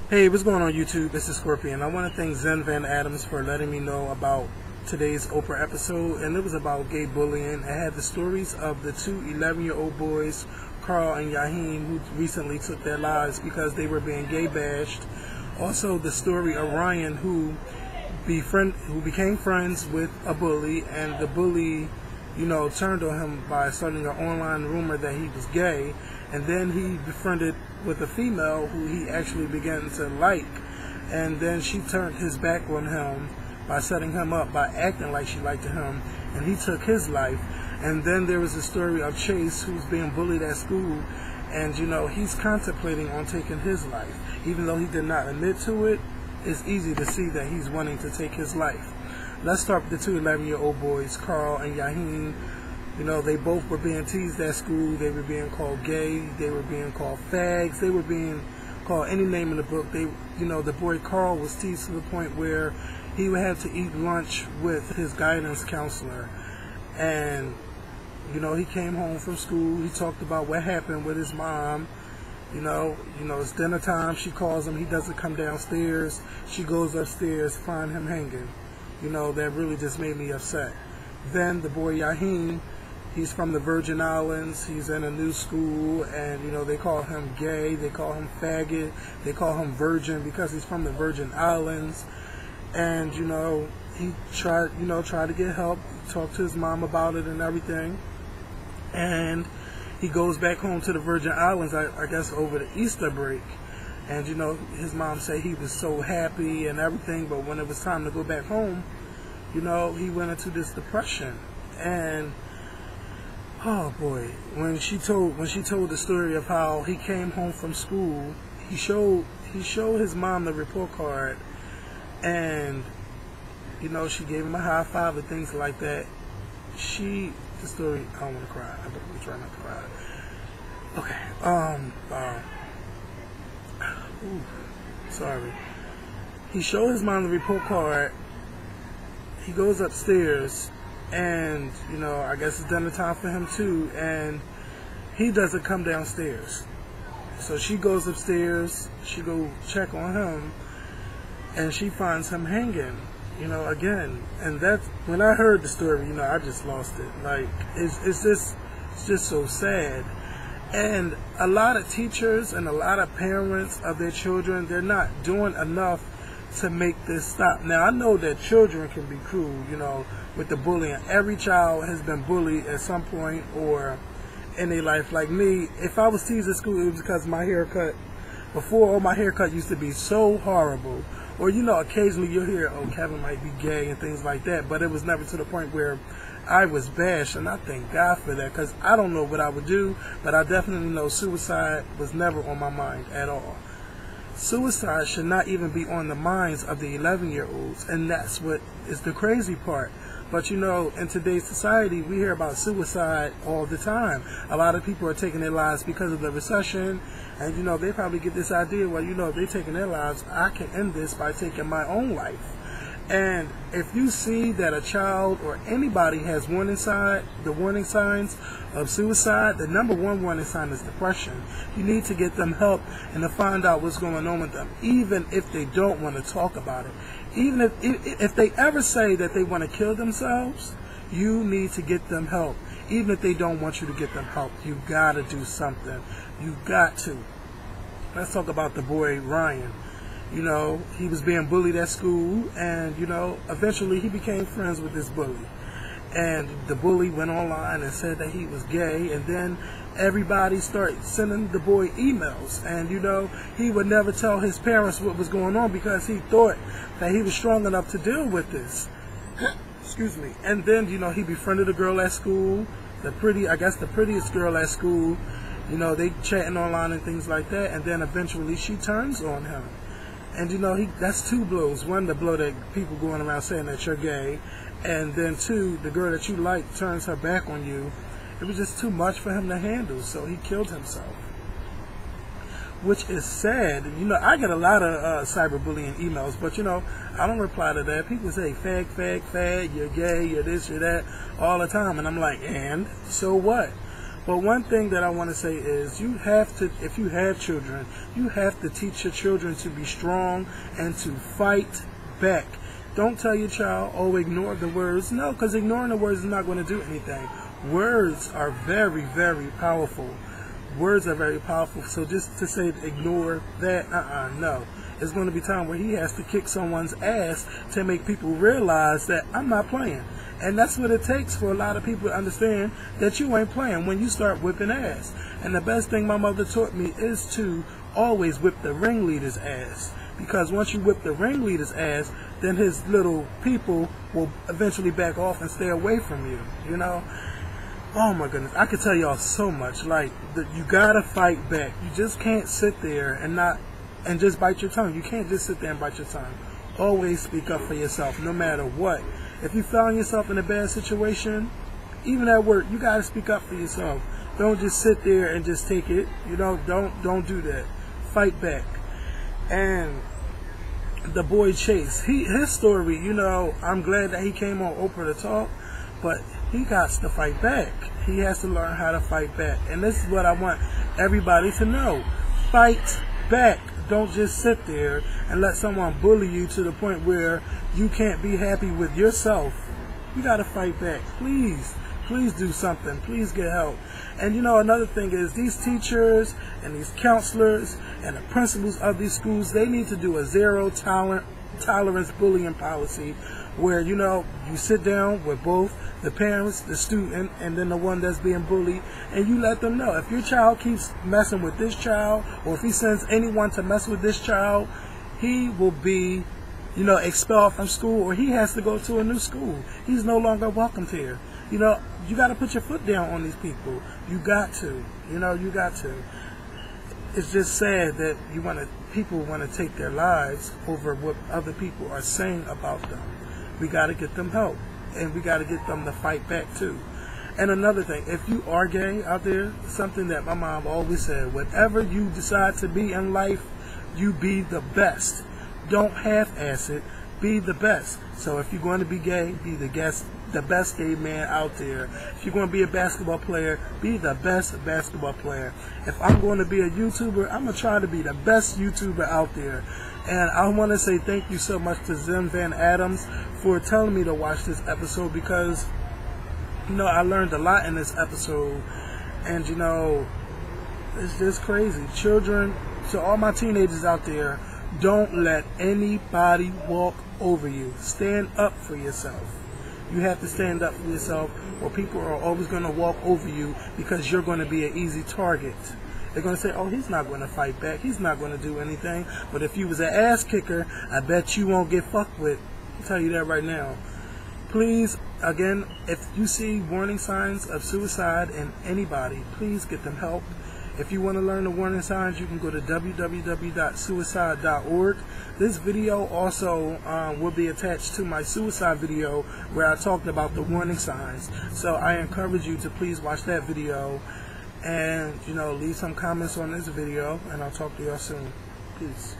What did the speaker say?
Hey, what's going on YouTube? This is Skorpion. I want to thank Zen Van Adams for letting me know about today's Oprah episode, and it was about gay bullying. I had the stories of the two 11-year-old boys, Carl and Yahin, who recently took their lives because they were being gay bashed. Also, the story of Ryan, who became friends with a bully, and the bully, turned on him by starting an online rumor that he was gay, and then he befriended with a female who he actually began to like, and then she turned his back on him by setting him up by acting like she liked him, and he took his life. And then there was a story of Chase, who's being bullied at school, and he's contemplating on taking his life. Even though he did not admit to it, it's easy to see that he's wanting to take his life. Let's start with the two 11-year-old boys, Carl and Yahin. They both were being teased at school. They were being called gay. They were being called fags. They were being called any name in the book. The boy Carl was teased to the point where he would have to eat lunch with his guidance counselor. And, he came home from school. He talked about what happened with his mom. It's dinner time. She calls him. He doesn't come downstairs. She goes upstairs, find him hanging. That really just made me upset. Then the boy Yahin, he's from the Virgin Islands. He's in a new school, and they call him gay. They call him faggot. They call him virgin because he's from the Virgin Islands. And he tried to get help, talk to his mom about it and everything. And he goes back home to the Virgin Islands, I guess over the Easter break. And his mom said he was so happy and everything, but when it was time to go back home, he went into this depression. And oh boy, when she told the story of how he came home from school, he showed his mom the report card, and she gave him a high five and things like that. The story, I don't want to cry. I'm really trying not to cry. Okay. Sorry. He showed his mom the report card. He goes upstairs, and I guess it's dinner time for him too, and he doesn't come downstairs. So she goes upstairs, she go check on him, and she finds him hanging, again. And that's when I heard the story, I just lost it. Like, it's just so sad. And a lot of teachers and a lot of parents of their children, they're not doing enough to make this stop. Now, I know that children can be cruel, with the bullying. Every child has been bullied at some point or in their life. Like me, if I was teased at school, it was because of my haircut. Before, my haircut used to be so horrible. Or, occasionally you'll hear, oh, Kevin might be gay and things like that. But it was never to the point where I was bashed, and I thank God for that, because I don't know what I would do, but I definitely know suicide was never on my mind at all. Suicide should not even be on the minds of the 11-year-olds, and that's what is the crazy part. But in today's society, we hear about suicide all the time. A lot of people are taking their lives because of the recession, and they probably get this idea, well, if they're taking their lives, I can end this by taking my own life. And if you see that a child or anybody has the warning signs of suicide, the number one warning sign is depression. You need to get them help and to find out what's going on with them, even if they don't want to talk about it. Even if they ever say that they want to kill themselves, you need to get them help. Even if they don't want you to get them help, you got to do something. You got to. Let's talk about the boy Ryan. He was being bullied at school, and, eventually he became friends with this bully. And the bully went online and said that he was gay, and then everybody started sending the boy emails. And, he would never tell his parents what was going on because he thought that he was strong enough to deal with this. Excuse me. And then, he befriended a girl at school, the prettiest girl at school. They chatting online and things like that, and then eventually she turns on him. And that's two blows. One, the blow that people going around saying that you're gay, and then two, the girl that you like turns her back on you. It was just too much for him to handle, so he killed himself. Which is sad. I get a lot of cyberbullying emails, but I don't reply to that. People say fag, you're gay, you're this, you're that, all the time, and I'm like, and so what? But one thing that I want to say is you have to, if you have children, you have to teach your children to be strong and to fight back. Don't tell your child, oh, ignore the words. No, because ignoring the words is not going to do anything. Words are very, very powerful. Words are very powerful. So just to say ignore that, no. It's going to be time where he has to kick someone's ass to make people realize that I'm not playing. And that's what it takes for a lot of people to understand that you ain't playing when you start whipping ass. And the best thing my mother taught me is to always whip the ringleader's ass. Because once you whip the ringleader's ass, then his little people will eventually back off and stay away from you, you know? Oh my goodness, I could tell y'all so much. Like, you gotta fight back. You just can't sit there and just bite your tongue. You can't just sit there and bite your tongue. Always speak up for yourself, no matter what. If you found yourself in a bad situation, even at work, you gotta speak up for yourself. Don't just sit there and just take it. You know, don't do that. Fight back. And the boy Chase, his story, you know, I'm glad that he came on Oprah to talk, but he got to fight back. He has to learn how to fight back. And this is what I want everybody to know. Fight back. Don't just sit there and let someone bully you to the point where you can't be happy with yourself. You got to fight back. Please do something. Please get help. And you know, another thing is these teachers and these counselors and the principals of these schools, they need to do a zero tolerance bullying policy where, you know, you sit down with both the parents, the student, and then the one that's being bullied, and you let them know if your child keeps messing with this child, or if he sends anyone to mess with this child, he will be, you know, expelled from school, or he has to go to a new school. He's no longer welcomed here. You know, you got to put your foot down on these people. You got to. You know, you got to. It's just sad that people want to take their lives over what other people are saying about them. We got to get them help, and we got to get them to fight back too. And another thing, if you are gay out there, something that my mom always said, whatever you decide to be in life, you be the best. Don't half-ass it. Be the best. So if you're going to be gay, be the best gay man out there. If you're going to be a basketball player, be the best basketball player. If I'm going to be a YouTuber, I'm going to try to be the best YouTuber out there. And I want to say thank you so much to Zim Van Adams for telling me to watch this episode, because, you know, I learned a lot in this episode. And, you know, it's just crazy. Children, to all my teenagers out there, don't let anybody walk over you. Stand up for yourself. You have to stand up for yourself, or people are always going to walk over you because you're going to be an easy target. They're going to say, oh, he's not going to fight back. He's not going to do anything. But if you was an ass kicker, I bet you won't get fucked with. I'll tell you that right now. Please, again, if you see warning signs of suicide in anybody, please get them help. If you want to learn the warning signs, you can go to www.suicide.org. This video also will be attached to my suicide video where I talked about the warning signs. So I encourage you to please watch that video and, you know, leave some comments on this video, and I'll talk to y'all soon. Peace.